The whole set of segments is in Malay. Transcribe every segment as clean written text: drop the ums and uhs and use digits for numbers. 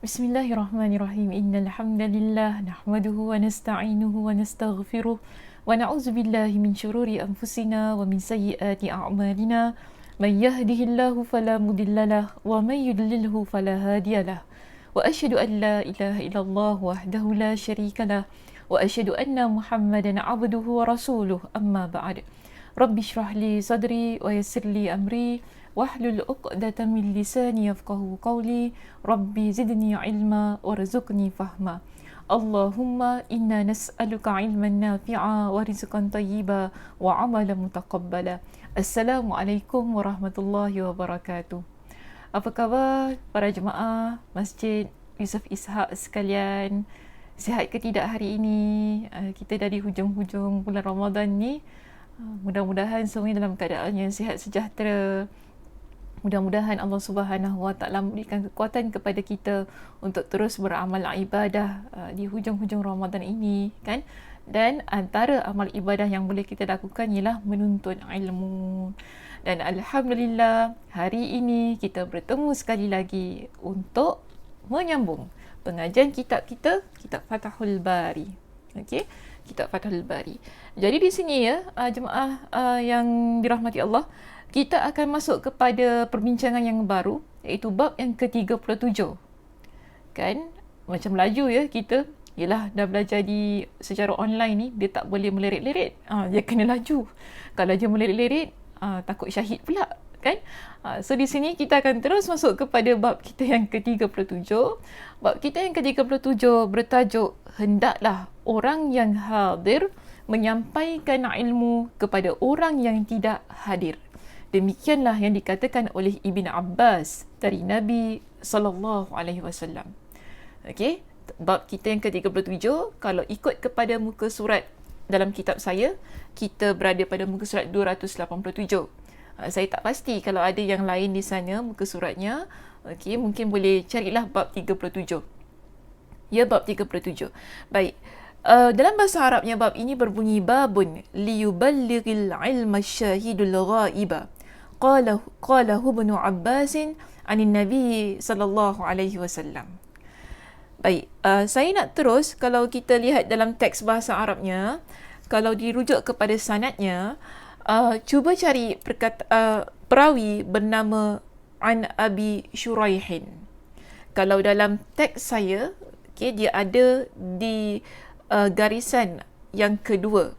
Bismillahirrahmanirrahim. Innal hamdalillah nahmaduhu wa nasta'inuhu wa nastaghfiruh wa na'udzu billahi min shururi anfusina wa min sayyiati a'malina. May yahdihillahu fala mudhillalah wa may yudlilhu fala hadiyalah. Wa asyhadu an la ilaha illallah wahdahu la syarikalah wa asyhadu anna Muhammadan 'abduhu wa rasuluh. Amma ba'd. Rabbi shrah li sadri wa yassir li amri wahlul 'uqdatam min lisani yafqahu qawli. Rabbi zidni ilma warzuqni fahma. Allahumma inna nas'aluka ilman nafi'a wa rizqan tayyiba wa amalan mutaqabbala. Assalamualaikum warahmatullahi wabarakatuh. Apa khabar para jemaah Masjid Yusof Ishak sekalian? Sihat ke tidak hari ini? Kita dah di hujung-hujung bulan Ramadan ni. Mudah-mudahan semuanya dalam keadaan yang sihat sejahtera. Mudah-mudahan Allah Subhanahu Wa Taala memberikan kekuatan kepada kita untuk terus beramal ibadah di hujung-hujung Ramadan ini, kan? Dan antara amal ibadah yang boleh kita lakukan ialah menuntut ilmu. Dan alhamdulillah hari ini kita bertemu sekali lagi untuk menyambung pengajian kitab kita, kitab Fathul Bari. Okey, kitab Fathul Bari. Jadi di sini ya, jemaah yang dirahmati Allah, kita akan masuk kepada perbincangan yang baru, iaitu bab yang ke-37. Kan? Macam laju ya kita. Yelah, dah belajar secara online ni, dia tak boleh melirik-lirik. Dia kena laju. Kalau dia melirik-lirik, takut syahid pula. Kan? So di sini kita akan terus masuk kepada bab kita yang ke-37. Bab kita yang ke-37 bertajuk, hendaklah orang yang hadir menyampaikan ilmu kepada orang yang tidak hadir. Demikianlah yang dikatakan oleh Ibn Abbas dari Nabi SAW. Okey, bab kita yang ke-37, kalau ikut kepada muka surat dalam kitab saya, kita berada pada muka surat 287. Saya tak pasti kalau ada yang lain di sana muka suratnya. Okey, mungkin boleh carilah bab 37. Ya, bab 37. Baik. Dalam bahasa Arabnya bab ini berbunyi babun liyuballighil ilma syahidul ghaiba. Qalahu Ibnu Abbas anin Nabi sallallahu alaihi wasallam. Baik, saya nak terus, kalau kita lihat dalam teks bahasa Arabnya, kalau dirujuk kepada sanadnya, cuba cari perawi bernama An Abi Shuraihin. Kalau dalam teks saya, okay, dia ada di garisan yang kedua.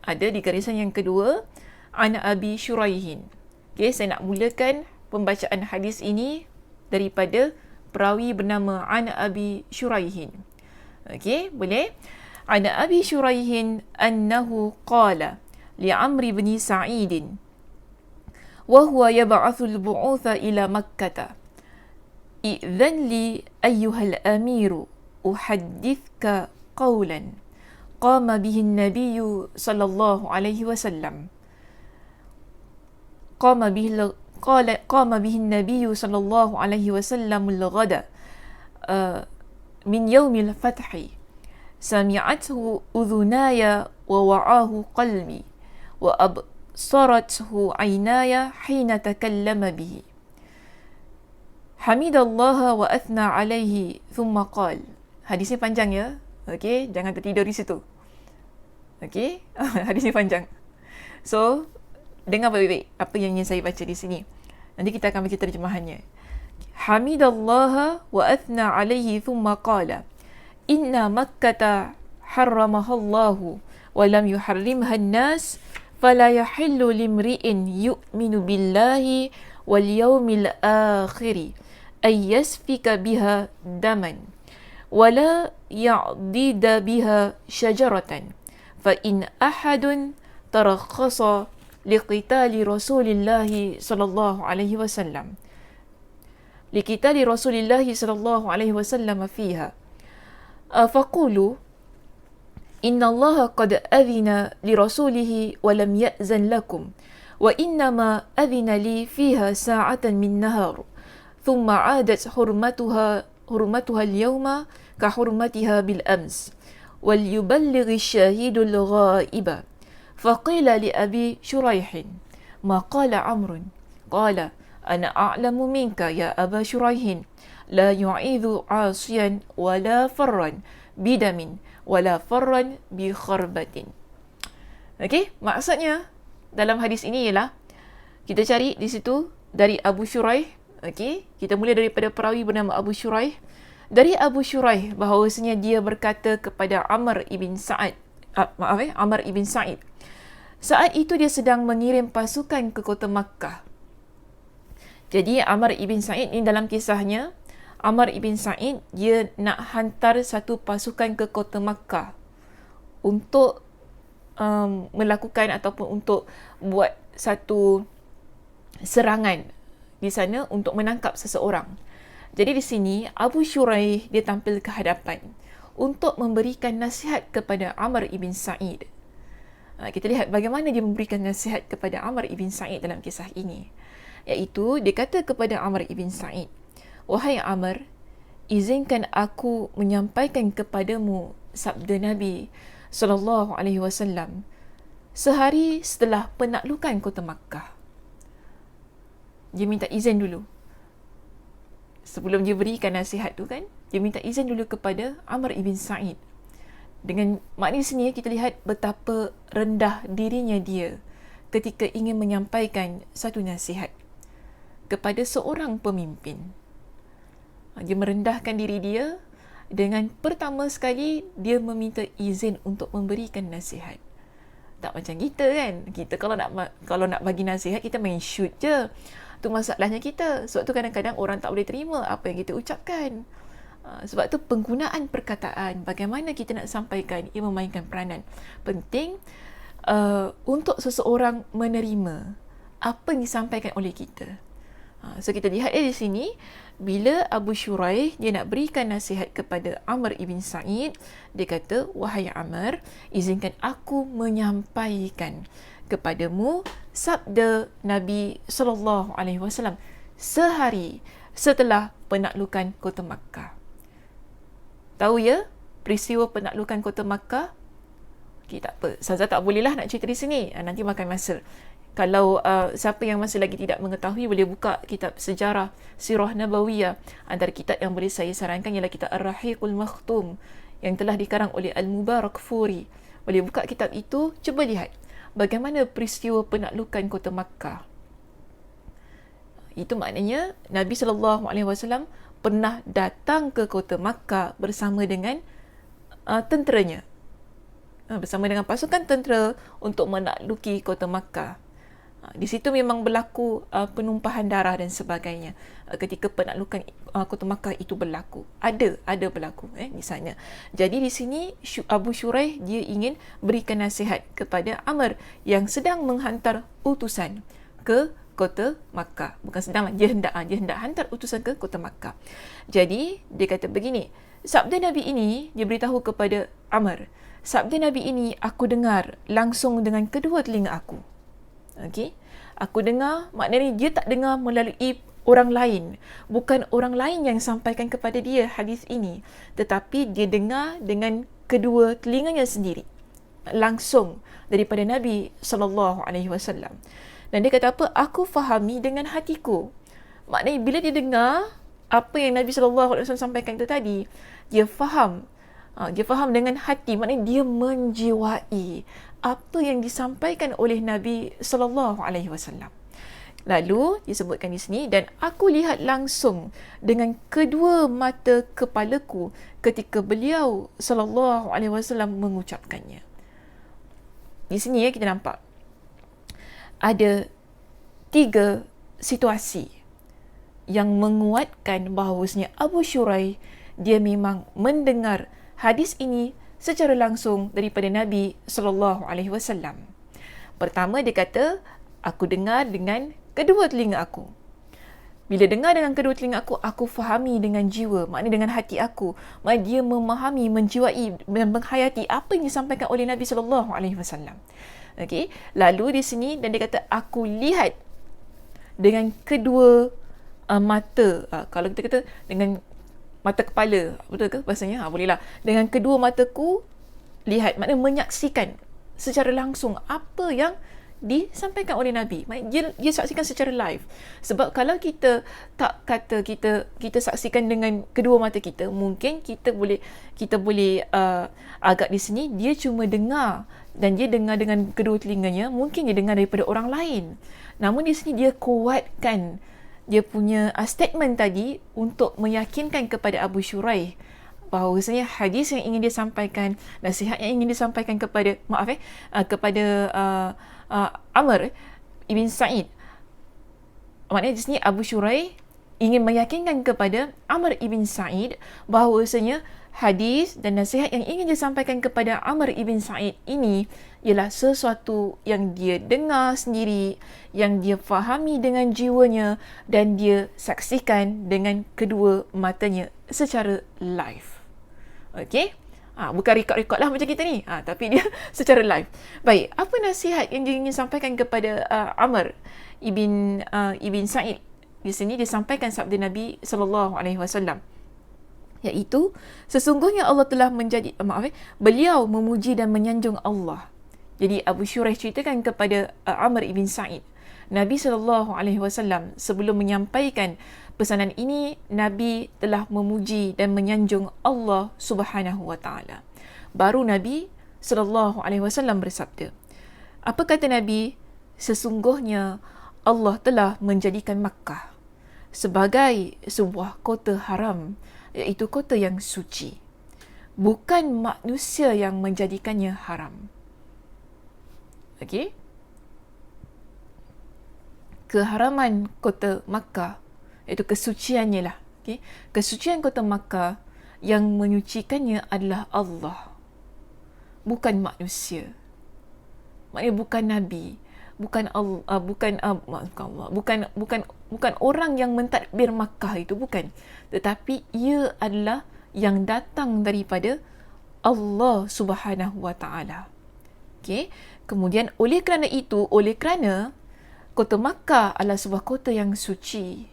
Ada di garisan yang kedua, An Abi Shuraihin. Okay, saya nak mulakan pembacaan hadis ini daripada perawi bernama An Abi Shuraihin. Okay, boleh? An Abi Shuraihin annahu qala li Amri bin Sa'id wa huwa yab'athu al-bu'utha ila Makkah. Idhan li ayyuhal amiru uhaddithka qawlan qama bihi an-nabiy sallallahu alaihi wasallam. قام به النبي صلى الله عليه وسلم الغد من يوم الفتح سمعته أذناي ووعاه قلبي وأبصرته عيناي حين تكلم به حمد الله وأثنى عليه ثم قال. Hadisnya panjang ya. Okey, jangan tertidur di situ. Okey, hadisnya panjang. So, dengar baik-baik apa yang ingin saya baca di sini. Nanti kita akan baca terjemahannya. Hamidallaha wa athna alaihi thumma qala inna makkata harramahallahu wa lam yuharrimha an-nas fala yahillu limri'in yu'minu billahi wal yawmil akhir ay yasfika biha daman wala ya'dida biha syajaratan fa in ahadun tarakhasa لقتال رسول الله صلى الله عليه وسلم لقتال رسول الله صلى الله عليه وسلم فيها فقولوا إن الله قد أذن لرسوله ولم يأذن لكم وإنما أذن لي فيها ساعة من نهار ثم عادت حرمتها اليوم كحرمتها بالأمس وليبلغ الشاهد الغائب. فقيل لأبي شريح ما قال عمرو؟ قال ana a'lamu minka ya Aba Shuraihin la yu'idhu 'asiyan wala farran bidamin wala farran bi kharbatin. Okey, maksudnya dalam hadis ini ialah kita cari di situ dari Abu Shuraih. Okey, kita mula daripada perawi bernama Abu Shuraih. Dari Abu Shuraih bahawasanya dia berkata kepada Amr ibn Sa'id, Amr ibn Sa'id. Saat itu dia sedang mengirim pasukan ke kota Makkah. Jadi Amr ibn Sa'id ni dalam kisahnya, Amr ibn Sa'id dia nak hantar satu pasukan ke kota Makkah untuk melakukan ataupun untuk buat satu serangan di sana untuk menangkap seseorang. Jadi di sini Abu Shuraih dia tampil ke hadapan untuk memberikan nasihat kepada Amr ibn Sa'id. Kita lihat bagaimana dia memberikan nasihat kepada Amr ibn Sa'id dalam kisah ini. Iaitu dia kata kepada Amr ibn Sa'id, "Wahai Amr, izinkan aku menyampaikan kepadamu sabda Nabi sallallahu alaihi wasallam sehari setelah penaklukan kota Makkah." Dia minta izin dulu. Sebelum dia berikan nasihat tu kan, dia minta izin dulu kepada Amr ibn Sa'id. Dengan makna di sini kita lihat betapa rendah dirinya dia ketika ingin menyampaikan satu nasihat kepada seorang pemimpin. Dia merendahkan diri dia dengan pertama sekali dia meminta izin untuk memberikan nasihat. Tak macam kita kan. Kita kalau nak bagi nasihat kita main shoot je. Tu masalahnya kita. Sebab tu kadang-kadang orang tak boleh terima apa yang kita ucapkan. Sebab tu penggunaan perkataan, bagaimana kita nak sampaikan, ia memainkan peranan penting untuk seseorang menerima apa yang disampaikan oleh kita. So kita lihat di sini, bila Abu Shuraih dia nak berikan nasihat kepada Amr ibn Sa'id, dia kata, "Wahai Amr, izinkan aku menyampaikan kepadamu sabda Nabi sallallahu alaihi wasallam sehari setelah penaklukan kota Makkah." Tahu ya peristiwa penaklukan kota Makkah? Okay, tak apa. Saza tak bolehlah nak cerita di sini. Nanti makan masa. Kalau siapa yang masih lagi tidak mengetahui, boleh buka kitab sejarah Sirah Nabawiyah. Antara kitab yang boleh saya sarankan ialah kitab Ar-Rahiqul Makhtum yang telah dikarang oleh Al-Mubarakfuri. Boleh buka kitab itu, cuba lihat bagaimana peristiwa penaklukan kota Makkah. Itu maknanya Nabi SAW pernah datang ke kota Makkah bersama dengan tenteranya. Bersama dengan pasukan tentera untuk menakluki kota Makkah. Di situ memang berlaku penumpahan darah dan sebagainya ketika penaklukan kota Makkah itu berlaku. Ada berlaku di sana. Jadi di sini Abu Shuraih dia ingin berikan nasihat kepada Amr yang sedang menghantar utusan ke kota Makkah. Bukan sedang, dia hendak hantar utusan ke kota Makkah. Jadi dia kata begini, sabda Nabi ini dia beritahu kepada Amr, sabda Nabi ini aku dengar langsung dengan kedua telinga aku. Okey, aku dengar, maknanya dia tak dengar melalui orang lain. Bukan orang lain yang sampaikan kepada dia hadis ini, tetapi dia dengar dengan kedua telinganya sendiri, langsung daripada Nabi SAW. Dan dia kata apa? Aku fahami dengan hatiku. Maknanya bila dia dengar apa yang Nabi SAW sampaikan itu tadi, dia faham. Dia faham dengan hati, maknanya dia menjiwai apa yang disampaikan oleh Nabi SAW. Lalu disebutkan di sini, dan aku lihat langsung dengan kedua mata kepalaku ketika beliau SAW mengucapkannya. Di sini kita nampak ada 3 situasi yang menguatkan bahawasanya Abu Shuraih dia memang mendengar hadis ini secara langsung daripada Nabi SAW. Pertama dia kata, aku dengar dengan kedua telinga aku. Bila dengar dengan kedua telinga aku fahami dengan jiwa, maknanya dengan hati aku. Maknanya dia memahami, menjiwai dan menghayati apa yang disampaikan oleh Nabi SAW. Okey, lalu di sini dan dia kata aku lihat dengan kedua mata. Kalau kita kata dengan mata kepala, betul ke bahasanya? Bolehlah. Dengan kedua mataku lihat, maknanya menyaksikan secara langsung apa yang disampaikan oleh Nabi. Dia saksikan secara live. Sebab kalau kita tak kata kita saksikan dengan kedua mata kita, mungkin kita boleh agak di sini dia cuma dengar, dan dia dengar dengan kedua telinganya, mungkin dia dengar daripada orang lain. Namun di sini dia kuatkan dia punya statement tadi untuk meyakinkan kepada Abu Shuraih bahawasanya hadis yang ingin dia sampaikan, nasihat yang ingin disampaikan kepada kepada Amr ibn Sa'id. Maknanya di sini Abu Shuraih ingin meyakinkan kepada Amr ibn Sa'id bahawasanya hadis dan nasihat yang ingin disampaikan kepada Amr ibn Sa'id ini ialah sesuatu yang dia dengar sendiri, yang dia fahami dengan jiwanya, dan dia saksikan dengan kedua matanya secara live. Okey? Bukan rekod-rekod lah macam kita ni. Tapi dia secara live. Baik, apa nasihat yang dia ingin sampaikan kepada Amr ibn Sa'id? Di sini disampaikan sabda Nabi SAW, iaitu sesungguhnya Allah telah beliau memuji dan menyanjung Allah. Jadi Abu Shuraih ceritakan kepada Amr ibn Sa'id, Nabi SAW sebelum menyampaikan pesanan ini, Nabi telah memuji dan menyanjung Allah Subhanahu wa taala. Baru Nabi SAW bersabda. Apa kata Nabi? Sesungguhnya Allah telah menjadikan Makkah sebagai sebuah kota haram, iaitu kota yang suci. Bukan manusia yang menjadikannya haram. Okey? Keharaman kota Makkah, iaitu kesuciannya lah. Okay? Kesucian kota Makkah yang menyucikannya adalah Allah, bukan manusia. Maknanya bukan Nabi, bukan Allah, bukan orang yang mentadbir Makkah itu, bukan. Tetapi ia adalah yang datang daripada Allah Subhanahu wa taala. Okay? Kemudian oleh kerana kota Makkah adalah sebuah kota yang suci,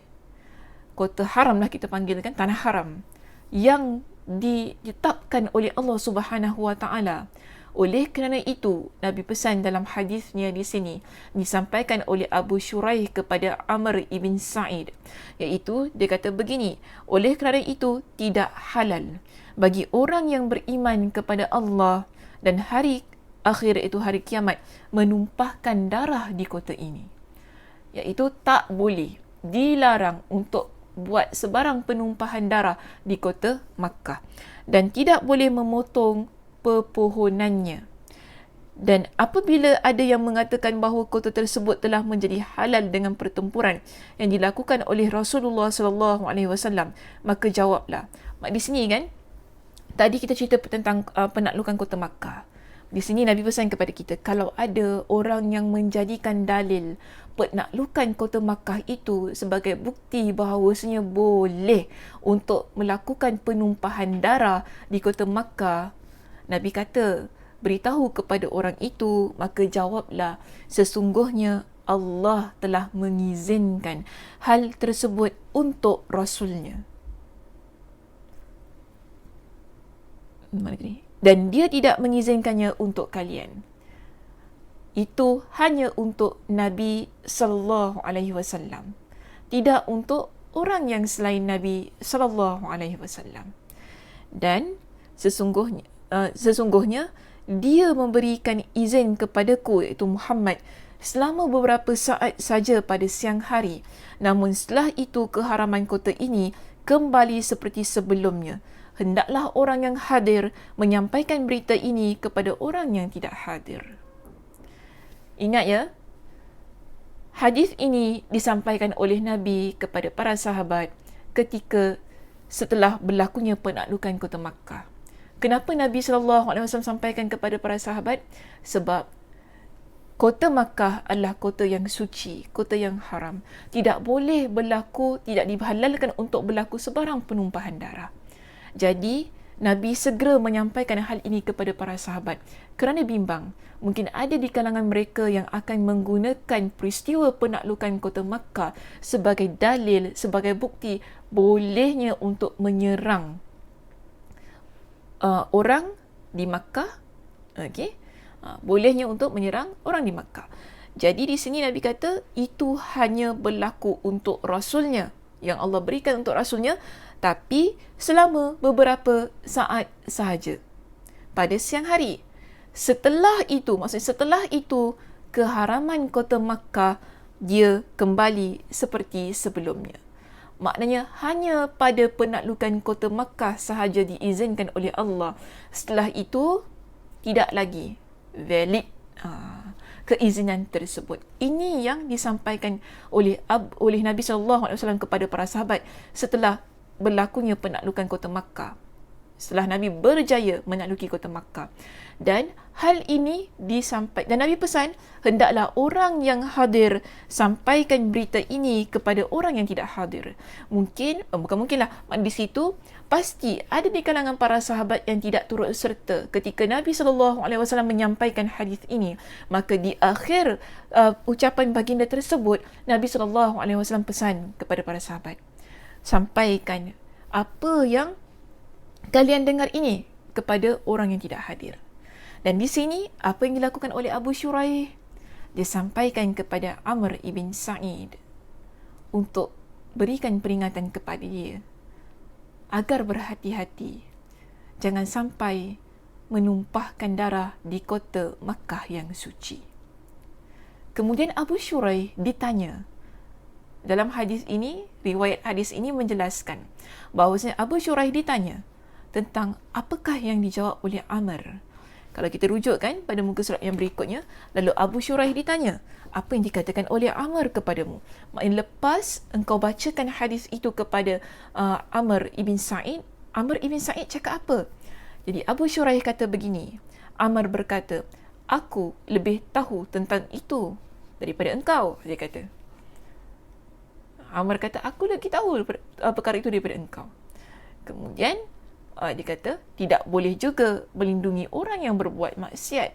kota haram lah kita panggil kan, tanah haram yang ditetapkan oleh Allah Subhanahu wa taala. Oleh kerana itu, Nabi pesan dalam hadisnya di sini disampaikan oleh Abu Shuraih kepada Amr ibn Sa'id, iaitu dia kata begini, oleh kerana itu tidak halal bagi orang yang beriman kepada Allah dan hari akhir, itu hari kiamat, menumpahkan darah di kota ini. Iaitu tak boleh, dilarang untuk buat sebarang penumpahan darah di kota Makkah, dan tidak boleh memotong pepohonannya. Dan apabila ada yang mengatakan bahawa kota tersebut telah menjadi halal dengan pertempuran yang dilakukan oleh Rasulullah SAW, maka jawablah. Di sini kan, tadi kita cerita tentang penaklukan kota Makkah. Di sini Nabi pesan kepada kita, kalau ada orang yang menjadikan dalil penaklukan kota Makkah itu sebagai bukti bahawasanya boleh untuk melakukan penumpahan darah di kota Makkah, Nabi kata, beritahu kepada orang itu, maka jawablah, sesungguhnya Allah telah mengizinkan hal tersebut untuk Rasulnya. Mana ni? Dan dia tidak mengizinkannya untuk kalian. Itu hanya untuk Nabi sallallahu alaihi wasallam, tidak untuk orang yang selain Nabi sallallahu alaihi wasallam. Dan sesungguhnya dia memberikan izin kepadaku, iaitu Muhammad, selama beberapa saat saja pada siang hari. Namun setelah itu keharaman kota ini kembali seperti sebelumnya. Hendaklah orang yang hadir menyampaikan berita ini kepada orang yang tidak hadir. Ingat ya, hadis ini disampaikan oleh Nabi kepada para sahabat ketika setelah berlakunya penaklukan kota Makkah. Kenapa Nabi SAW sampaikan kepada para sahabat? Sebab kota Makkah adalah kota yang suci, kota yang haram. Tidak boleh berlaku, tidak dihalalkan untuk berlaku sebarang penumpahan darah. Jadi, Nabi segera menyampaikan hal ini kepada para sahabat kerana bimbang. Mungkin ada di kalangan mereka yang akan menggunakan peristiwa penaklukan kota Makkah sebagai dalil, sebagai bukti bolehnya untuk menyerang orang di Makkah. Bolehnya untuk menyerang orang di Makkah. Jadi di sini Nabi kata itu hanya berlaku untuk Rasulnya, yang Allah berikan untuk Rasulnya, tapi selama beberapa saat sahaja pada siang hari. Setelah itu, maksudnya setelah itu, keharaman kota Makkah dia kembali seperti sebelumnya. Maknanya hanya pada penaklukan kota Makkah sahaja diizinkan oleh Allah. Setelah itu tidak lagi valid keizinan tersebut. Ini yang disampaikan oleh Nabi SAW kepada para sahabat setelah berlakunya penaklukan kota Makkah. Setelah Nabi berjaya menakluki kota Makkah. Dan hal ini disampaikan, dan Nabi pesan, hendaklah orang yang hadir sampaikan berita ini kepada orang yang tidak hadir. Bukan mungkinlah, di situ pasti ada di kalangan para sahabat yang tidak turut serta ketika Nabi SAW menyampaikan hadis ini. Maka di akhir ucapan baginda tersebut, Nabi SAW pesan kepada para sahabat, sampaikan apa yang kalian dengar ini kepada orang yang tidak hadir. Dan di sini, apa yang dilakukan oleh Abu Shuraih? Dia sampaikan kepada Amr ibn Sa'id untuk berikan peringatan kepada dia agar berhati-hati. Jangan sampai menumpahkan darah di kota Makkah yang suci. Kemudian Abu Shuraih ditanya. Dalam hadis ini, riwayat hadis ini menjelaskan bahawasanya Abu Shuraih ditanya tentang apakah yang dijawab oleh Amr. Kalau kita rujukkan pada muka surat yang berikutnya, lalu Abu Shuraih ditanya, apa yang dikatakan oleh Amr kepadamu? Maknanya lepas engkau bacakan hadis itu kepada Amr ibn Sa'id, Amr ibn Sa'id cakap apa? Jadi Abu Shuraih kata begini, Amr berkata, aku lebih tahu tentang itu daripada engkau, dia kata. Amr kata, aku lagi tahu perkara itu daripada engkau. Kemudian dia kata, tidak boleh juga melindungi orang yang berbuat maksiat.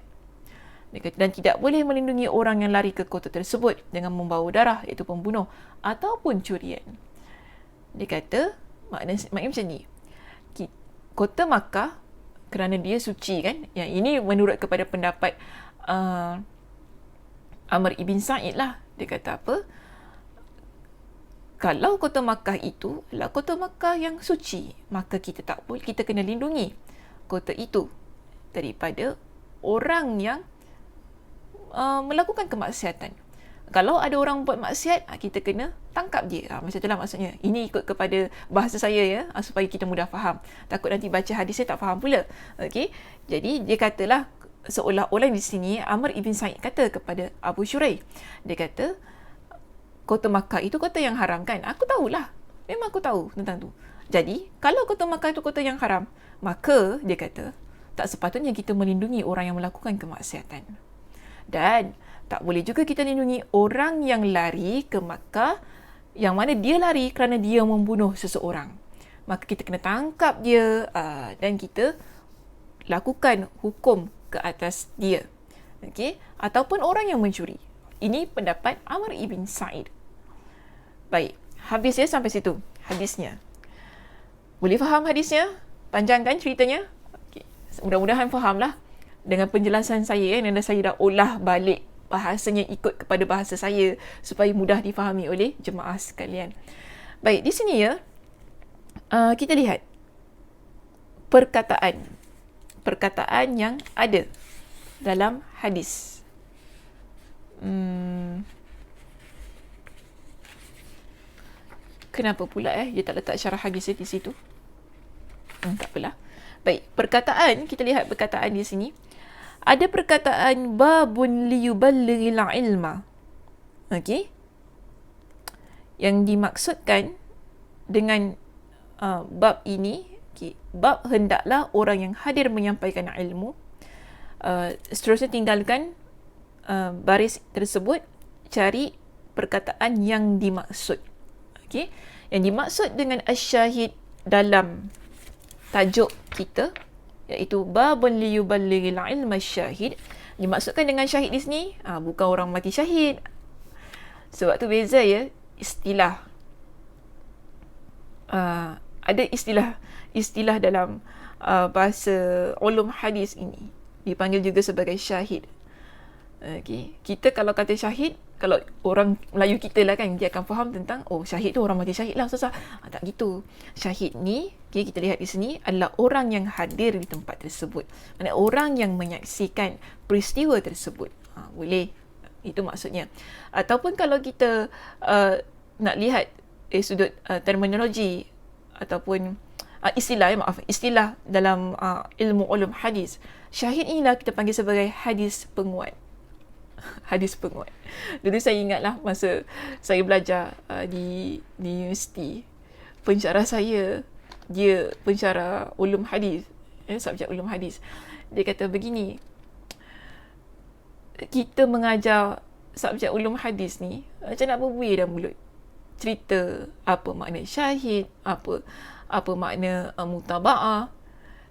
Dia kata, dan tidak boleh melindungi orang yang lari ke kota tersebut dengan membawa darah, iaitu pembunuh, ataupun curian. Dia kata, maknanya macam ni. Kota Makkah, kerana dia suci kan, yang ini menurut kepada pendapat Amr ibn Sa'id lah. Dia kata apa? Kalau kota Makkah itu adalah kota Makkah yang suci, maka kita tak boleh, kita kena lindungi kota itu daripada orang yang melakukan kemaksiatan. Kalau ada orang buat maksiat, kita kena tangkap dia. Macam itulah maksudnya. Ini ikut kepada bahasa saya ya, supaya kita mudah faham. Takut nanti baca hadis saya tak faham pula. Okey. Jadi dia katalah seolah-olah di sini Amr ibn Sa'id kata kepada Abu Shuraih. Dia kata, kota Makkah itu kota yang haram kan? Aku tahulah. Memang aku tahu tentang tu. Jadi, kalau kota Makkah itu kota yang haram, maka, dia kata, tak sepatutnya kita melindungi orang yang melakukan kemaksiatan. Dan, tak boleh juga kita lindungi orang yang lari ke Makkah, yang mana dia lari kerana dia membunuh seseorang. Maka kita kena tangkap dia dan kita lakukan hukum ke atas dia. Okay? Ataupun orang yang mencuri. Ini pendapat Amr ibn Sa'id. Baik, habis ya sampai situ hadisnya. Boleh faham hadisnya? Panjang kan ceritanya? Okay. Mudah-mudahan fahamlah dengan penjelasan saya dan saya dah olah balik bahasanya ikut kepada bahasa saya supaya mudah difahami oleh jemaah sekalian. Baik, di sini ya kita lihat perkataan yang ada dalam hadis. Kenapa pula dia tak letak syarah hadis di situ? Tak apalah. Baik, perkataan, kita lihat perkataan di sini. Ada perkataan babun liyuballighil ilma. Okey. Yang dimaksudkan dengan bab ini, bab hendaklah orang yang hadir menyampaikan ilmu. Seterusnya tinggalkan baris tersebut, cari perkataan yang dimaksud. Okay. Yang dimaksud dengan asyahid dalam tajuk kita, iaitu babun liyuballighil ilma syahid. Dimaksudkan dengan syahid di sini bukan orang mati syahid. Sebab tu beza ya istilah. Ada istilah dalam bahasa ulum hadis ini dipanggil juga sebagai syahid. Okay. Kita kalau kata syahid, kalau orang Melayu kita lah kan, dia akan faham tentang, oh syahid tu orang mati syahid lah Ustazah. Tak gitu. Syahid ni, okay, kita lihat di sini, adalah orang yang hadir di tempat tersebut. Maksudnya orang yang menyaksikan peristiwa tersebut. Boleh. Itu maksudnya. Ataupun kalau kita nak lihat sudut terminologi ataupun istilah dalam ilmu ulum hadis, syahid inilah kita panggil sebagai hadis penguat. Hadis penguat. Dulu saya ingatlah masa saya belajar di universiti, pensyarah saya, dia pensyarah ulum hadis, subjek ulum hadis. Dia kata begini, kita mengajar subjek ulum hadis ni macam nak berbuih dalam mulut. Cerita apa makna syahid, apa makna mutaba'ah.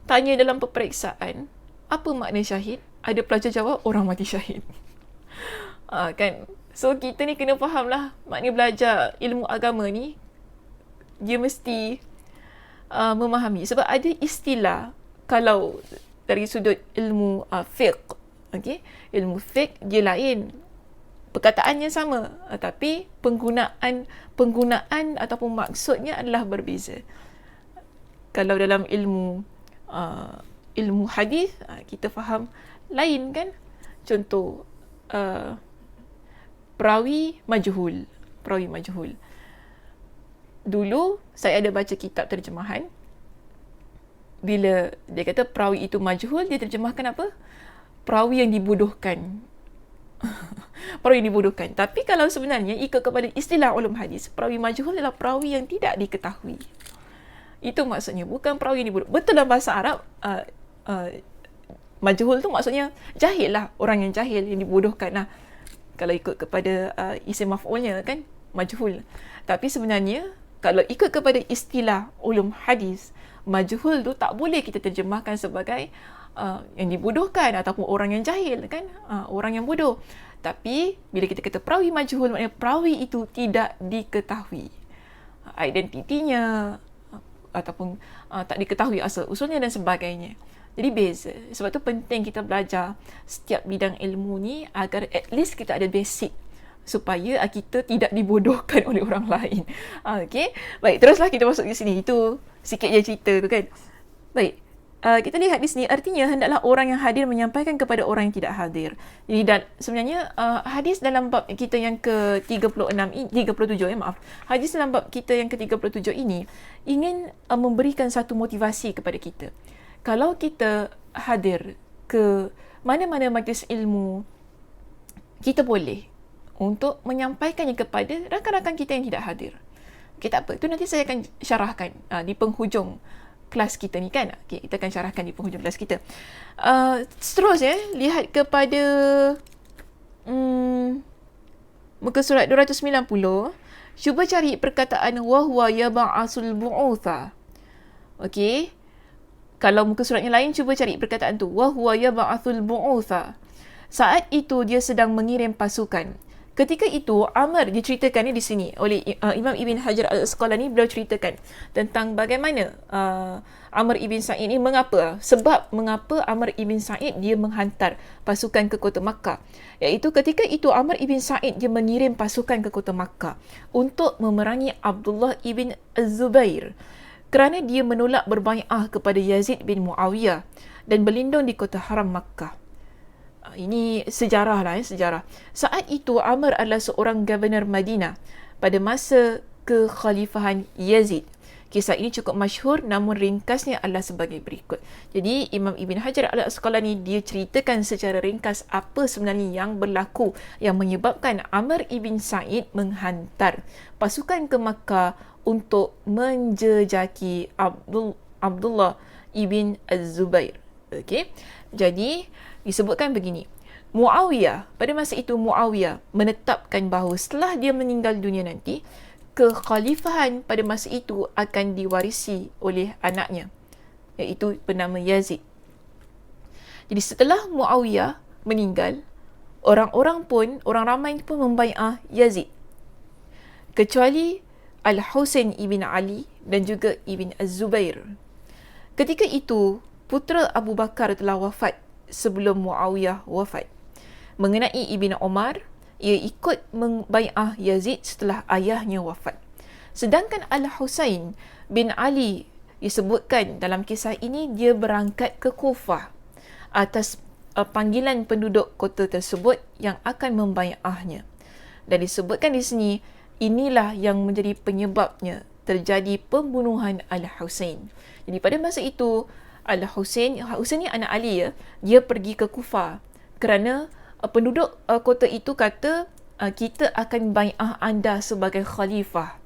Tanya dalam peperiksaan, apa makna syahid? Ada pelajar jawab, orang mati syahid. Kan? So kita ni kena faham lah, makna belajar ilmu agama ni, dia mesti memahami. Sebab ada istilah, kalau dari sudut ilmu fiqh, okay? Ilmu fiqh dia lain, perkataannya sama, tapi penggunaan ataupun maksudnya adalah berbeza. Kalau dalam ilmu hadis, kita faham lain kan. Contoh, perawi majhul. Dulu saya ada baca kitab terjemahan, bila dia kata perawi itu majhul, dia terjemahkan apa? Perawi yang dibodohkan. Perawi yang dibodohkan. Tapi kalau sebenarnya ikut kepada istilah ulum hadis, perawi majhul adalah perawi yang tidak diketahui. Itu maksudnya, bukan perawi yang dibodohkan. Betul dalam bahasa Arab, majhul tu maksudnya jahil lah, orang yang jahil, yang dibodohkan lah. Kalau ikut kepada isim maf'ulnya kan, majhul. Tapi sebenarnya kalau ikut kepada istilah ulum hadis, majhul tu tak boleh kita terjemahkan sebagai yang dibodohkan ataupun orang yang jahil kan, orang yang bodoh. Tapi bila kita kata perawi majhul, maknanya perawi itu tidak diketahui identitinya, ataupun tak diketahui asal usulnya dan sebagainya. Jadi beza. Sebab tu penting kita belajar setiap bidang ilmu ni agar at least kita ada basic supaya kita tidak dibodohkan oleh orang lain. Okay. Baik, teruslah kita masuk ke sini. Itu sikit je cerita tu kan. Baik. Kita lihat di sini, artinya hendaklah orang yang hadir menyampaikan kepada orang yang tidak hadir. Jadi sebenarnya hadis dalam bab kita yang ke-37 hadis dalam bab kita yang ke-37 ini ingin memberikan satu motivasi kepada kita. Kalau kita hadir ke mana-mana majlis ilmu, kita boleh untuk menyampaikannya kepada rakan-rakan kita yang tidak hadir. Okay, tak apa. Itu nanti saya akan syarahkan di penghujung kelas kita ni kan. Okay, kita akan syarahkan di penghujung kelas kita. Seterusnya, lihat kepada muka surat 290. Cuba cari perkataan wahwa yab'asul bu'utha. Okay. Kalau muka surat yang lain, cuba cari perkataan tu. Wahwa yab'athul bu'utha. Saat itu dia sedang mengirim pasukan. Ketika itu Amr diceritakan di sini oleh Imam Ibn Hajar Al-Asqalani. Beliau ceritakan tentang bagaimana Amr Ibn Sa'id ini mengapa Amr Ibn Sa'id dia menghantar pasukan ke kota Makkah. Iaitu ketika itu Amr Ibn Sa'id dia mengirim pasukan ke kota Makkah untuk memerangi Abdullah Ibn Az-Zubair kerana dia menolak berbai'ah kepada Yazid bin Muawiyah dan berlindung di kota haram Makkah. Ini sejarah lah, sejarah. Saat itu Amr adalah seorang governor Madinah pada masa kekhalifahan Yazid. Kisah ini cukup masyhur, namun ringkasnya adalah sebagai berikut. Jadi Imam Ibn Hajar Al-Asqalani dia ceritakan secara ringkas apa sebenarnya yang berlaku yang menyebabkan Amr Ibn Sa'id menghantar pasukan ke Makkah untuk menjejaki Abdullah Ibn Az-Zubair. Okey. Jadi disebutkan begini. Pada masa itu Muawiyah menetapkan bahawa setelah dia meninggal dunia nanti, kekhalifahan pada masa itu akan diwarisi oleh anaknya, iaitu bernama Yazid. Jadi setelah Muawiyah meninggal, orang ramai pun membai'ah Yazid, kecuali Al-Husain ibn Ali dan juga Ibn Az-Zubair. Ketika itu putera Abu Bakar telah wafat sebelum Muawiyah wafat. mengenai Ibn Umar, ia ikut membai'ah Yazid setelah ayahnya wafat. Sedangkan Al-Husain bin Ali disebutkan dalam kisah ini dia berangkat ke Kufah atas panggilan penduduk kota tersebut yang akan membai'ahnya. Dan disebutkan di sini, inilah yang menjadi penyebabnya terjadi pembunuhan Al-Husain. Jadi pada masa itu, Husain ni anak Ali ya, dia pergi ke Kufah kerana penduduk kota itu kata kita akan bai'ah anda sebagai khalifah.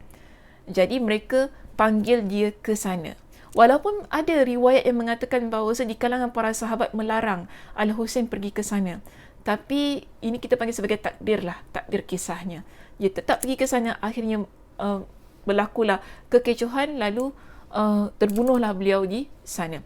Jadi mereka panggil dia ke sana. Walaupun ada riwayat yang mengatakan bahawa di kalangan para sahabat melarang Al-Husain pergi ke sana. Tapi ini kita panggil sebagai takdir lah, takdir kisahnya. Dia tetap pergi ke sana, akhirnya berlakulah kekecohan, lalu terbunuhlah beliau di sana.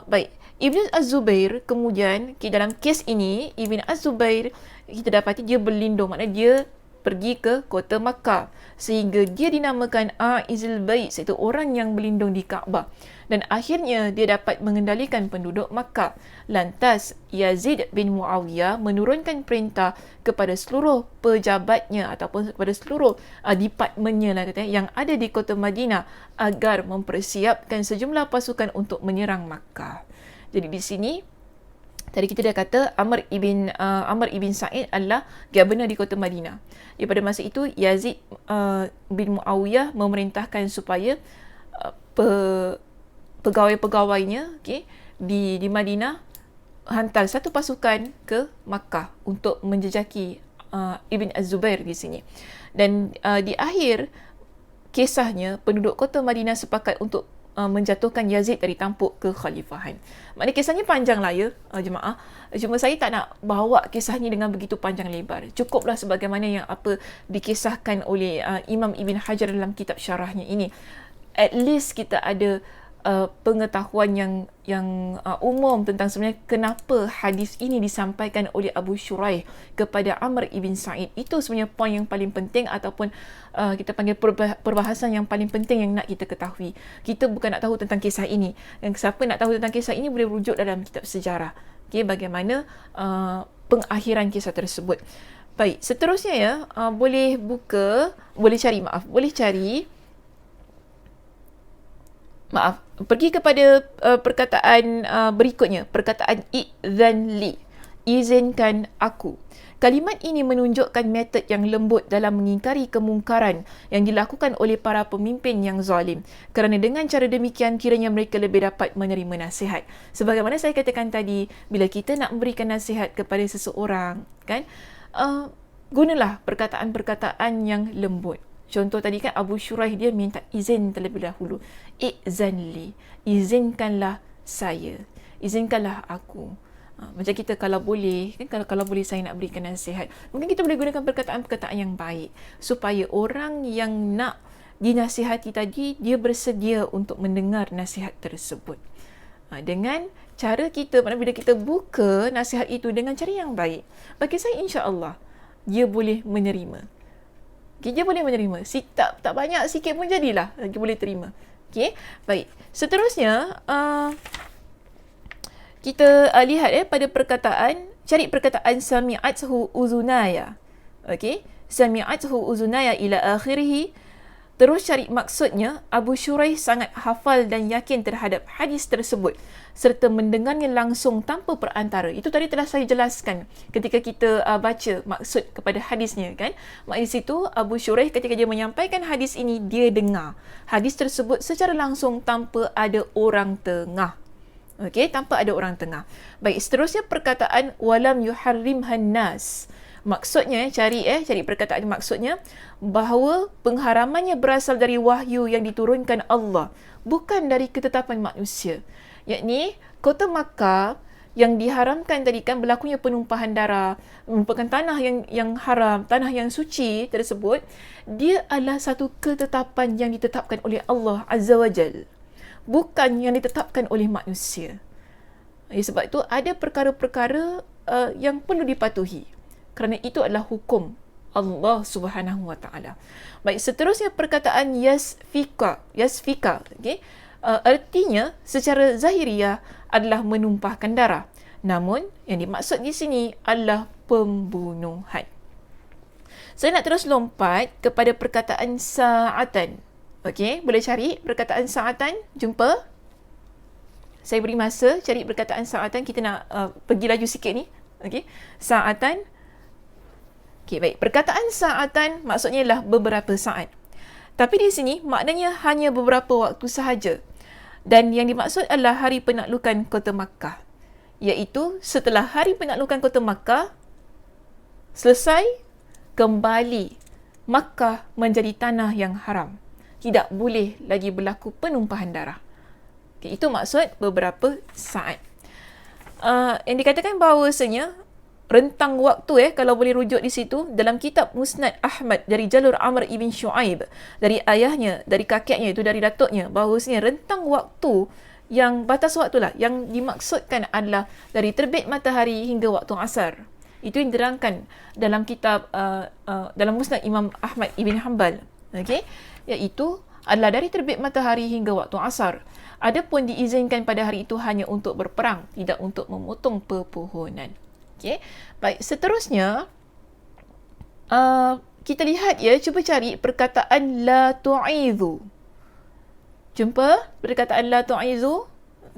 Baik, Ibn Az-Zubair kemudian dalam kes ini, Ibn Az-Zubair kita dapati dia berlindung, maknanya dia pergi ke kota Makkah sehingga dia dinamakan Aizul Bait, iaitu orang yang berlindung di Kaabah, dan akhirnya dia dapat mengendalikan penduduk Makkah. Lantas Yazid bin Muawiyah menurunkan perintah kepada seluruh pejabatnya ataupun kepada seluruh departmennya lah katanya, yang ada di kota Madinah agar mempersiapkan sejumlah pasukan untuk menyerang Makkah. Jadi di sini tadi kita dah kata Amr ibn Sa'id adalah governor di kota Madinah. Pada masa itu Yazid bin Muawiyah memerintahkan supaya pegawai-pegawainya di Madinah hantar satu pasukan ke Makkah untuk menjejaki Ibn Az-Zubair di sini. Dan di akhir kisahnya, penduduk kota Madinah sepakat untuk menjatuhkan Yazid dari tampuk kekhalifahan. Maknanya kisahnya panjang lah ya, jemaah. Cuma saya tak nak bawa kisahnya dengan begitu panjang lebar. Cukuplah sebagaimana yang apa dikisahkan oleh Imam Ibn Hajar dalam kitab syarahnya ini. At least kita ada pengetahuan yang umum tentang sebenarnya kenapa hadis ini disampaikan oleh Abu Shuraih kepada Amr ibn Sa'id. Itu sebenarnya poin yang paling penting, ataupun kita panggil perbahasan yang paling penting yang nak kita ketahui. Kita bukan nak tahu tentang kisah ini. Yang siapa nak tahu tentang kisah ini boleh rujuk dalam kitab sejarah. Bagaimana pengakhiran kisah tersebut. Baik, seterusnya ya, boleh cari pergi kepada perkataan berikutnya, perkataan i'zan li, izinkan aku. Kalimat ini menunjukkan metod yang lembut dalam mengingkari kemungkaran yang dilakukan oleh para pemimpin yang zalim, kerana dengan cara demikian kiranya mereka lebih dapat menerima nasihat. Sebagaimana saya katakan tadi, bila kita nak memberikan nasihat kepada seseorang, kan, gunalah perkataan-perkataan yang lembut. Contoh tadi kan Abu Shuraih dia minta izin terlebih dahulu. I'zan li, izinkanlah saya, izinkanlah aku. Macam kita kalau boleh, kan, kalau boleh saya nak berikan nasihat. Mungkin kita boleh gunakan perkataan-perkataan yang baik supaya orang yang nak dinasihati tadi dia bersedia untuk mendengar nasihat tersebut. Dengan cara kita, maknanya bila kita buka nasihat itu dengan cara yang baik, bagi saya insya-Allah dia boleh menerima. Dia boleh menerima. Tak banyak, sikit pun jadilah. Dia boleh terima. Okey, baik. Seterusnya, kita lihat pada perkataan, cari perkataan sami'athu uzunaya. Okey, sami'athu uzunaya ila akhirih. Terus cari maksudnya. Abu Shuraih sangat hafal dan yakin terhadap hadis tersebut serta mendengarnya langsung tanpa perantara. Itu tadi telah saya jelaskan ketika kita baca maksud kepada hadisnya, kan. Maksud situ Abu Shuraih ketika dia menyampaikan hadis ini, dia dengar hadis tersebut secara langsung tanpa ada orang tengah. Okey, tanpa ada orang tengah. Baik, seterusnya perkataan walam yuharrimhan nas. Maksudnya, cari perkataan maksudnya, bahawa pengharamannya berasal dari wahyu yang diturunkan Allah, bukan dari ketetapan manusia. Yakni kota Makkah yang diharamkan tadi kan berlakunya penumpahan darah, merupakan tanah yang haram, tanah yang suci tersebut, dia adalah satu ketetapan yang ditetapkan oleh Allah Azza wa Jal, bukan yang ditetapkan oleh manusia. Sebab itu ada perkara-perkara yang perlu dipatuhi, kerana itu adalah hukum Allah Subhanahu wa taala. Baik, seterusnya perkataan yasfika, okey. Artinya secara zahiriah adalah menumpahkan darah. Namun yang dimaksud di sini adalah pembunuhan. Saya nak terus lompat kepada perkataan sa'atan. Okey, boleh cari perkataan sa'atan? Jumpa? Saya beri masa cari perkataan sa'atan. Kita nak pergi laju sikit ni. Okey, sa'atan. Okey, baik. Perkataan sa'atan maksudnya ialah beberapa saat. Tapi di sini maknanya hanya beberapa waktu sahaja. Dan yang dimaksud adalah hari penaklukan kota Makkah. Iaitu setelah hari penaklukan kota Makkah selesai, kembali Makkah menjadi tanah yang haram. Tidak boleh lagi berlaku penumpahan darah. Okay, itu maksud beberapa saat. Yang dikatakan bahawasanya rentang waktu kalau boleh rujuk di situ dalam kitab Musnad Ahmad dari jalur Amr ibn Shu'aib dari ayahnya, dari kakeknya, itu dari datuknya, bahawasanya rentang waktu yang batas waktu lah yang dimaksudkan adalah dari terbit matahari hingga waktu asar. Itu yang diterangkan dalam kitab dalam Musnad Imam Ahmad ibn Hanbal. Okey, iaitu adalah dari terbit matahari hingga waktu asar. Adapun diizinkan pada hari itu hanya untuk berperang, tidak untuk memotong pepohonan. Okey, baik, seterusnya kita lihat cuba cari perkataan la tu'idhu. Jumpa perkataan la tu'izu?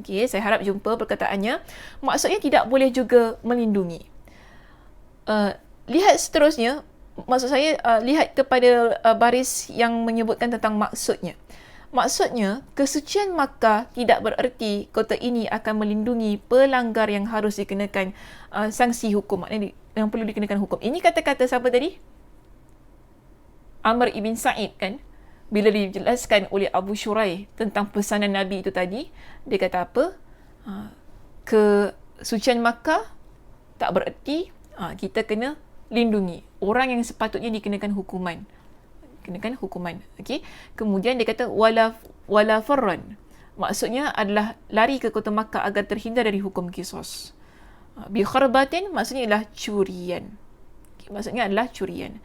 Okey, saya harap jumpa perkataannya. Maksudnya tidak boleh juga melindungi. Lihat seterusnya. Maksud saya, lihat kepada baris yang menyebutkan tentang maksudnya. Maksudnya, kesucian Makkah tidak bererti kota ini akan melindungi pelanggar yang harus dikenakan sanksi hukum. Maknanya yang perlu dikenakan hukum. Ini kata-kata siapa tadi? Amr ibn Sa'id kan? Bila dijelaskan oleh Abu Shuraih tentang pesanan Nabi itu tadi, dia kata apa? Kesucian Makkah tak bererti kita kena lindungi orang yang sepatutnya dikenakan hukuman. Okey. Kemudian dia kata wala farran. Maksudnya adalah lari ke kota Makkah agar terhindar dari hukum qisas. Bi kharbatin maksudnya adalah curian. Okay, maksudnya adalah curian.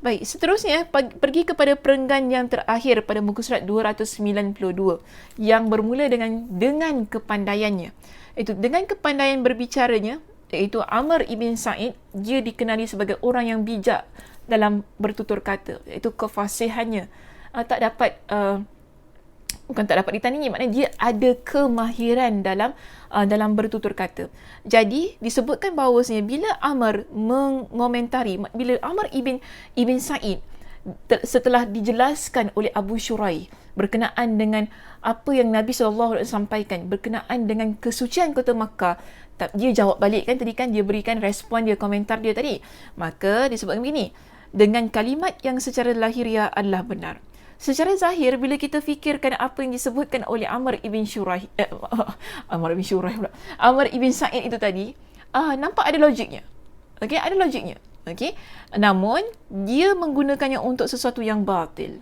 Baik, seterusnya pergi kepada perenggan yang terakhir pada muka surat 292 yang bermula dengan kepandaiannya. Itu dengan kepandaian berbicaranya, iaitu Amr ibn Sa'id, dia dikenali sebagai orang yang bijak dalam bertutur kata, iaitu kefasihannya tak dapat bukan tak dapat ditandingi, maknanya dia ada kemahiran dalam bertutur kata. Jadi disebutkan bahawasanya bila Amr mengomentari, bila Amr ibn Sa'id setelah dijelaskan oleh Abu Shuraih berkenaan dengan apa yang Nabi SAW sampaikan berkenaan dengan kesucian kota Makkah, dia jawab balik kan, tadi kan dia berikan respon dia, komentar dia tadi, maka disebutkan begini, dengan kalimat yang secara lahiriah adalah benar. Secara zahir, bila kita fikirkan apa yang disebutkan oleh Amr ibn Sa'id itu tadi, nampak ada logiknya. Okey, ada logiknya. Okey. Namun, dia menggunakannya untuk sesuatu yang batil.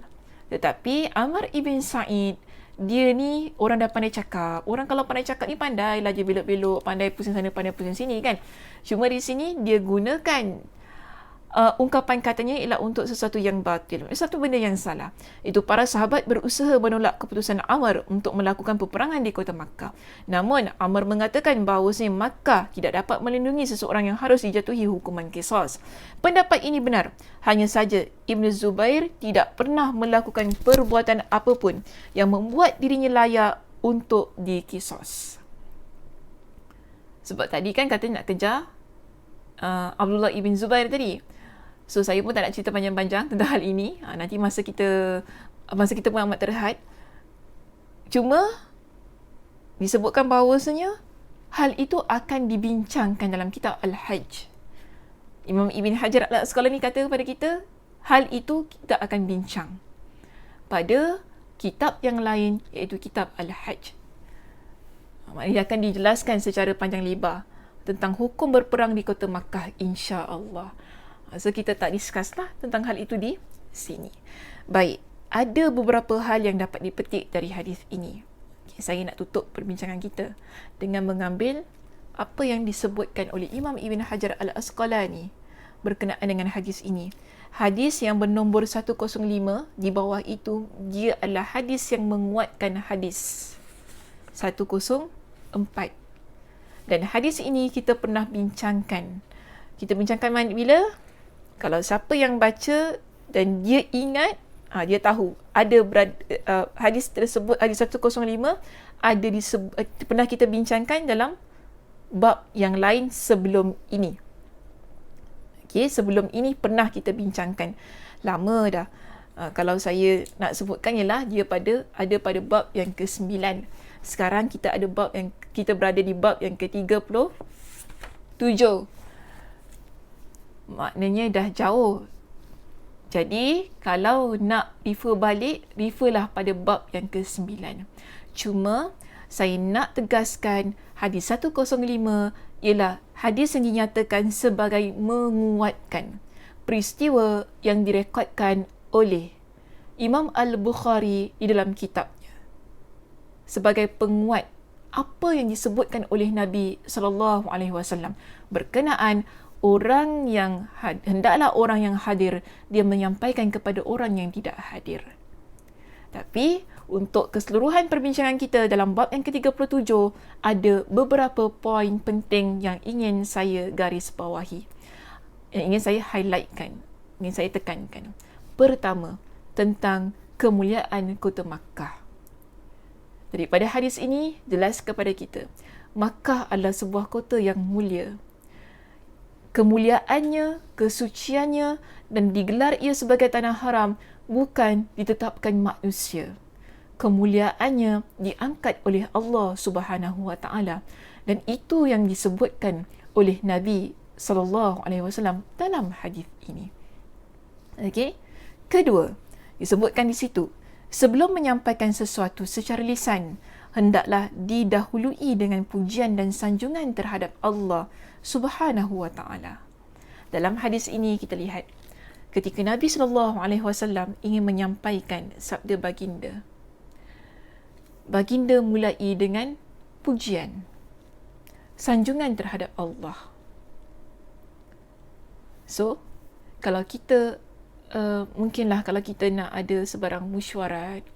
Tetapi Amr ibn Sa'id, dia ni orang dah pandai cakap. Orang kalau pandai cakap ni pandai lah je belok-belok, pandai pusing sana, pandai pusing sini kan. Cuma di sini dia gunakan ungkapan katanya ialah untuk sesuatu yang batil, sesuatu benda yang salah. Itu para sahabat berusaha menolak keputusan Amr untuk melakukan peperangan di kota Makkah. Namun Amr mengatakan bahawasanya Makkah tidak dapat melindungi seseorang yang harus dijatuhi hukuman qisas. Pendapat ini benar. Hanya saja Ibn Zubair tidak pernah melakukan perbuatan apapun yang membuat dirinya layak untuk diqisas. Sebab tadi kan kata nak kejar Abdullah ibn Zubair tadi. So saya pun tak nak cerita panjang-panjang tentang hal ini. Nanti masa kita pun amat terhad. Cuma disebutkan bahawasanya hal itu akan dibincangkan dalam kitab Al-Hajj. Imam Ibn Hajar Al-Asqalani kata kepada kita, hal itu kita akan bincang pada kitab yang lain, iaitu kitab Al-Hajj. Maknanya akan dijelaskan secara panjang lebar tentang hukum berperang di kota Makkah, insya-Allah. So kita tak discuss lah tentang hal itu di sini. Baik, ada beberapa hal yang dapat dipetik dari hadis ini. Okay, saya nak tutup perbincangan kita dengan mengambil apa yang disebutkan oleh Imam Ibn Hajar Al-Asqalani berkenaan dengan hadis ini. Hadis yang bernombor 105, di bawah itu dia adalah hadis yang menguatkan hadis 104. Dan hadis ini kita pernah bincangkan. Kita bincangkan bila? Kalau siapa yang baca dan dia ingat, dia tahu ada hadis tersebut, hadis 105 ada pernah kita bincangkan dalam bab yang lain sebelum ini. Okay, sebelum ini pernah kita bincangkan. Lama dah. Kalau saya nak sebutkan ialah dia ada pada bab yang ke-9. Sekarang kita berada di bab yang ke-37. Maknanya dah jauh. Jadi kalau nak refer balik, referlah pada bab yang ke-9. Cuma saya nak tegaskan hadis 105 ialah hadis yang dinyatakan sebagai menguatkan peristiwa yang direkodkan oleh Imam Al-Bukhari di dalam kitabnya sebagai penguat apa yang disebutkan oleh Nabi SAW berkenaan hendaklah orang yang hadir dia menyampaikan kepada orang yang tidak hadir. Tapi untuk keseluruhan perbincangan kita dalam bab yang ke-37 ada beberapa poin penting yang ingin saya garis bawahi, yang ingin saya highlightkan, ingin saya tekankan. Pertama, tentang kemuliaan kota Makkah. Daripada hadis ini jelas kepada kita, Makkah adalah sebuah kota yang mulia. Kemuliaannya, kesuciannya dan digelar ia sebagai tanah haram bukan ditetapkan manusia. Kemuliaannya diangkat oleh Allah Subhanahu Wa Taala dan itu yang disebutkan oleh Nabi SAW dalam hadis ini. Okey. Kedua, disebutkan di situ, sebelum menyampaikan sesuatu secara lisan, hendaklah didahului dengan pujian dan sanjungan terhadap Allah Subhanahu Wa Taala. Dalam hadis ini kita lihat ketika Nabi SAW ingin menyampaikan sabda baginda, baginda mulai dengan pujian, sanjungan terhadap Allah. So, kalau kita mungkinlah kalau kita nak ada sebarang mesyuarat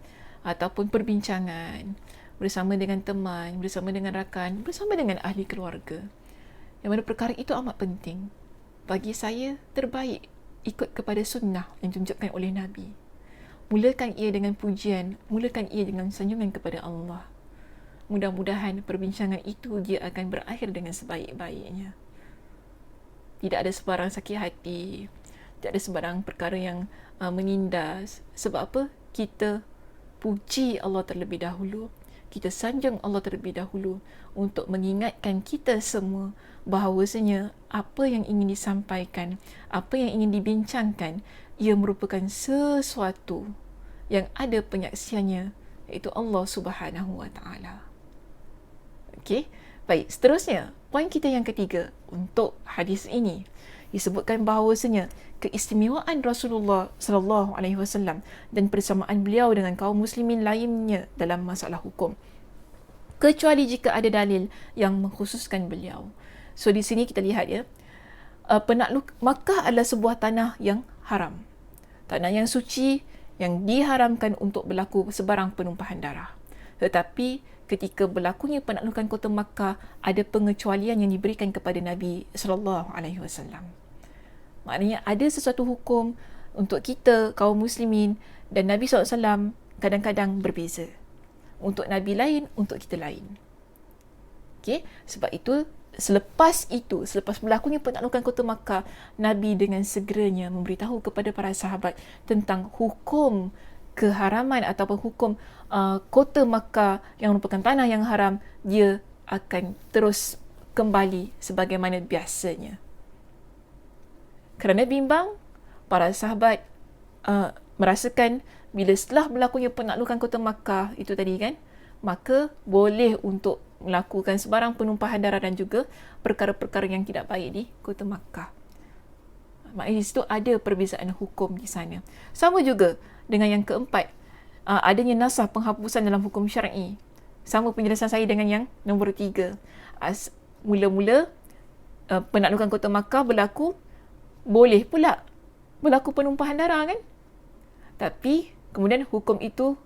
ataupun perbincangan bersama dengan teman, bersama dengan rakan, bersama dengan ahli keluarga, yang mana perkara itu amat penting, bagi saya terbaik ikut kepada sunnah yang ditunjukkan oleh Nabi. Mulakan ia dengan pujian, mulakan ia dengan sanjungan kepada Allah. Mudah-mudahan perbincangan itu dia akan berakhir dengan sebaik-baiknya. Tidak ada sebarang sakit hati, tidak ada sebarang perkara yang menindas. Sebab apa? Kita puji Allah terlebih dahulu, kita sanjung Allah terlebih dahulu untuk mengingatkan kita semua bahawasanya apa yang ingin disampaikan, apa yang ingin dibincangkan, ia merupakan sesuatu yang ada penyaksiannya, iaitu Allah Subhanahu Wa Taala. Okey, baik. Seterusnya, poin kita yang ketiga untuk hadis ini, disebutkan bahawasanya keistimewaan Rasulullah sallallahu alaihi wasallam dan persamaan beliau dengan kaum muslimin lainnya dalam masalah hukum, kecuali jika ada dalil yang mengkhususkan beliau. So di sini kita lihat penakluk Makkah adalah sebuah tanah yang haram, tanah yang suci yang diharamkan untuk berlaku sebarang penumpahan darah. Tetapi ketika berlakunya penaklukan kota Makkah, ada pengecualian yang diberikan kepada Nabi sallallahu alaihi wasallam. Maknanya ada sesuatu hukum untuk kita kaum muslimin dan Nabi SAW kadang-kadang berbeza. Untuk Nabi lain, untuk kita lain. Okay? Sebab itu, selepas berlakunya penaklukan kota Makkah, Nabi dengan segeranya memberitahu kepada para sahabat tentang hukum keharaman ataupun hukum kota Makkah yang merupakan tanah yang haram, dia akan terus kembali sebagaimana biasanya. Kerana bimbang, para sahabat merasakan bila setelah berlakunya penaklukan kota Makkah itu tadi kan, maka boleh untuk melakukan sebarang penumpahan darah dan juga perkara-perkara yang tidak baik di kota Makkah. Maknanya di situ ada perbezaan hukum di sana. Sama juga dengan yang keempat, adanya nasah penghapusan dalam hukum syar'i. Sama penjelasan saya dengan yang nombor 3. Mula-mula penaklukan kota Makkah berlaku, boleh pula berlaku penumpahan darah kan? Tapi kemudian hukum itu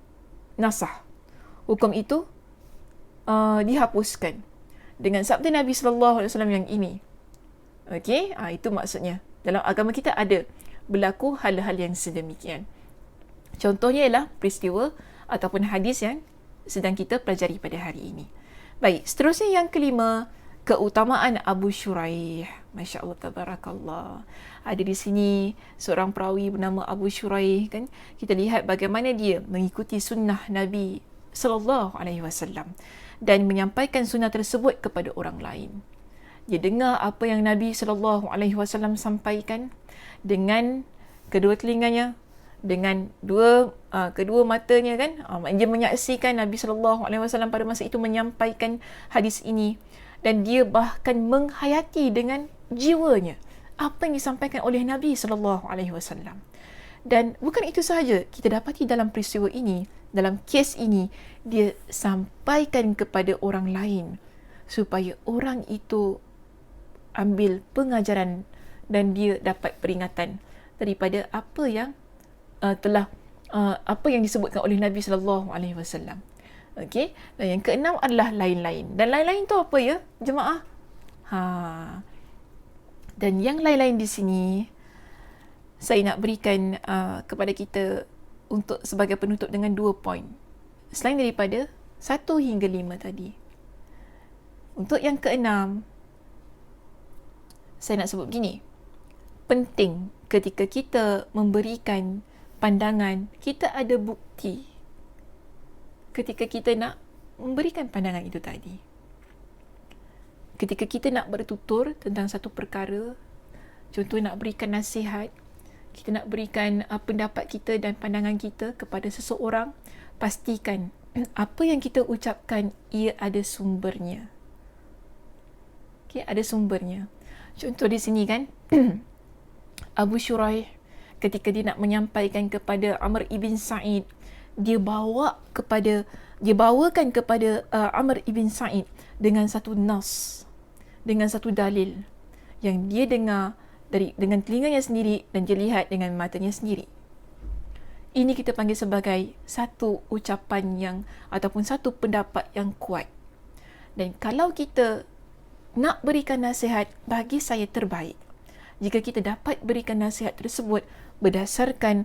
nasah. Hukum itu dihapuskan. dengan sabda Nabi sallallahu alaihi wasallam yang ini. Okey, itu maksudnya. Dalam agama kita ada berlaku hal-hal yang sedemikian. Contohnya ialah peristiwa ataupun hadis yang sedang kita pelajari pada hari ini. Baik, seterusnya yang kelima, keutamaan Abu Shuraih. Masya Allah, tabarakallah. Ada di sini seorang perawi bernama Abu Shuraih, kan? Kita lihat bagaimana dia mengikuti sunnah Nabi sallallahu alaihi wasallam dan menyampaikan sunnah tersebut kepada orang lain. Dia dengar apa yang Nabi sallallahu alaihi wasallam sampaikan dengan kedua telinganya, dengan kedua matanya, kan? Dia menyaksikan Nabi sallallahu alaihi wasallam pada masa itu menyampaikan hadis ini, dan dia bahkan menghayati dengan jiwanya apa yang disampaikan oleh Nabi sallallahu alaihi wasallam. Dan bukan itu sahaja, kita dapati dalam peristiwa ini, dalam kes ini, dia sampaikan kepada orang lain supaya orang itu ambil pengajaran dan dia dapat peringatan daripada apa yang apa yang disebutkan oleh Nabi sallallahu alaihi wasallam. Okey, dan yang keenam adalah lain-lain. Dan lain-lain tu apa ya, jemaah? Dan yang lain-lain di sini saya nak berikan kepada kita untuk sebagai penutup dengan 2 poin. Selain daripada 1 hingga 5 tadi. Untuk yang keenam, saya nak sebut begini. Penting ketika kita memberikan pandangan, kita ada bukti ketika kita nak memberikan pandangan itu tadi. Ketika kita nak bertutur tentang satu perkara, contoh nak berikan nasihat, kita nak berikan pendapat kita dan pandangan kita kepada seseorang, pastikan apa yang kita ucapkan ia ada sumbernya. Okay, ada sumbernya. Contoh di sini kan, Abu Shuraih ketika dia nak menyampaikan kepada Amr ibn Sa'id, dia bawakan kepada Amr ibn Sa'id dengan satu nas, dengan satu dalil yang dia dengar dengan telinganya sendiri dan dia lihat dengan matanya sendiri. Ini kita panggil sebagai satu ucapan yang ataupun satu pendapat yang kuat. Dan kalau kita nak berikan nasihat, bagi saya terbaik jika kita dapat berikan nasihat tersebut berdasarkan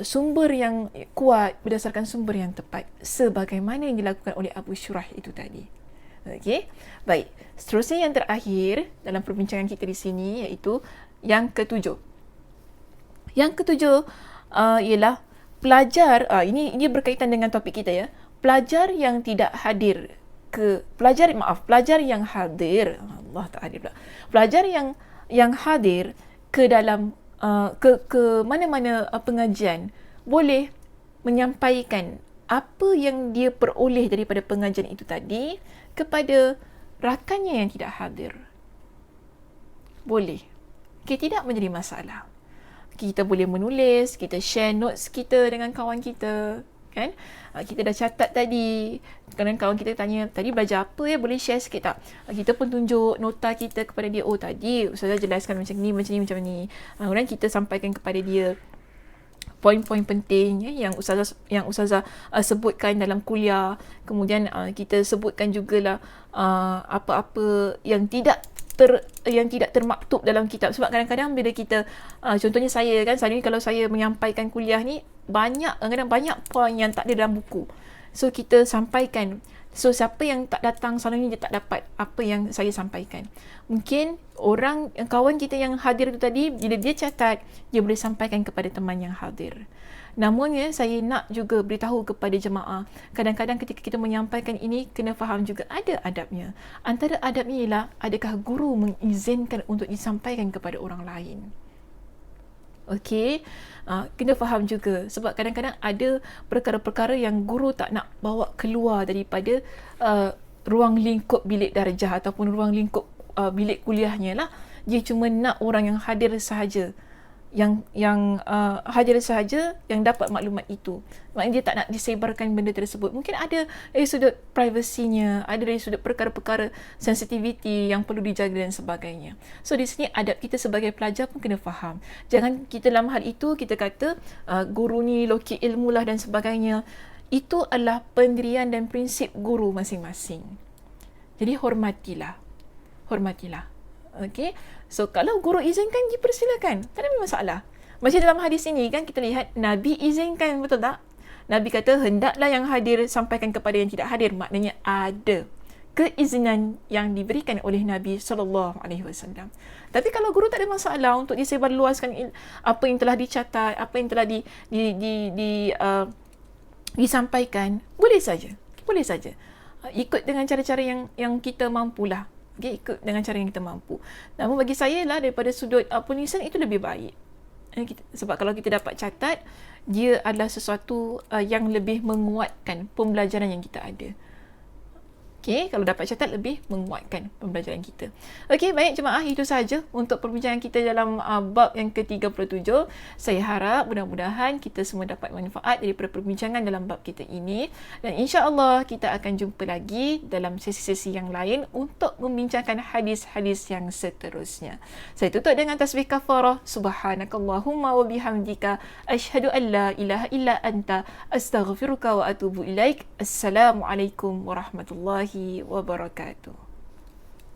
sumber yang kuat, berdasarkan sumber yang tepat, sebagaimana yang dilakukan oleh Abu Shuraih itu tadi. Okey, baik. Seterusnya yang terakhir dalam perbincangan kita di sini iaitu yang ketujuh. Yang ketujuh ialah pelajar. Ini berkaitan dengan topik kita ya. Pelajar yang tidak hadir pelajar yang hadir. Allah tak hadir pula. Pelajar yang hadir ke dalam ke mana-mana pengajian boleh menyampaikan apa yang dia peroleh daripada pengajian itu tadi kepada rakannya yang tidak hadir. Boleh. Okay, tidak menjadi masalah. Kita boleh menulis, kita share notes kita dengan kawan kita, kan? Kita dah catat tadi. Kadang kawan kita tanya, tadi belajar apa ya, boleh share sikit tak? Kita pun tunjuk nota kita kepada dia. Oh, tadi Ustazah jelaskan macam ni. Kemudian kita sampaikan kepada dia poin-poin penting ya, yang Ustazah sebutkan dalam kuliah. Kemudian kita sebutkan jugalah apa-apa yang tidak termaktub dalam kitab. Sebab kadang-kadang bila kita contohnya saya ni kalau saya menyampaikan kuliah ni kadang-kadang banyak poin yang tak ada dalam buku. So kita sampaikan. So siapa yang tak datang selalunya dia tak dapat apa yang saya sampaikan. Mungkin kawan kita yang hadir itu tadi, bila dia catat, dia boleh sampaikan kepada teman yang hadir. Namun saya nak juga beritahu kepada jemaah, kadang-kadang ketika kita menyampaikan ini, kena faham juga ada adabnya. Antara adabnya ialah, adakah guru mengizinkan untuk disampaikan kepada orang lain? Okey, kena faham juga. Sebab kadang-kadang ada perkara-perkara yang guru tak nak bawa keluar daripada ruang lingkup bilik darjah ataupun ruang lingkup bilik kuliahnya lah. Dia cuma nak orang yang hadir sahaja, yang hadir sahaja yang dapat maklumat itu. Maknanya dia tak nak disebarkan benda tersebut. Mungkin ada dari sudut privasinya, ada dari sudut perkara-perkara sensitivity yang perlu dijaga dan sebagainya. So di sini adab kita sebagai pelajar pun kena faham. Jangan kita dalam hal itu kita kata guru ni loki ilmu lah dan sebagainya. Itu adalah pendirian dan prinsip guru masing-masing. Jadi hormatilah. Hormatilah. Okey. So kalau guru izinkan, dipersilakan. Tak ada masalah. Macam dalam hadis ini kan kita lihat Nabi izinkan, betul tak? Nabi kata hendaklah yang hadir sampaikan kepada yang tidak hadir. Maknanya ada keizinan yang diberikan oleh Nabi SAW. Tapi kalau guru tak ada masalah untuk disebarluaskan apa yang telah dicatat, apa yang telah disampaikan, boleh saja. Boleh saja. Ikut dengan cara-cara yang kita mampulah. Okay, ikut dengan cara yang kita mampu. Namun bagi saya lah, daripada sudut penulisan itu lebih baik. Sebab kalau kita dapat catat, dia adalah sesuatu yang lebih menguatkan pembelajaran yang kita ada. Okay, kalau dapat catat lebih menguatkan pembelajaran kita. Okay, baik jemaah, itu sahaja untuk perbincangan kita dalam bab yang ke-37. Saya harap mudah-mudahan kita semua dapat manfaat daripada perbincangan dalam bab kita ini. Dan insya-Allah kita akan jumpa lagi dalam sesi-sesi yang lain untuk membincangkan hadis-hadis yang seterusnya. Saya tutup dengan tasbih kafarah. Subhanakallahumma wa bihamdika asyhadu an la ilaha illa anta astaghfiruka wa atubu ilaik. Assalamualaikum warahmatullahi wabarakatuh.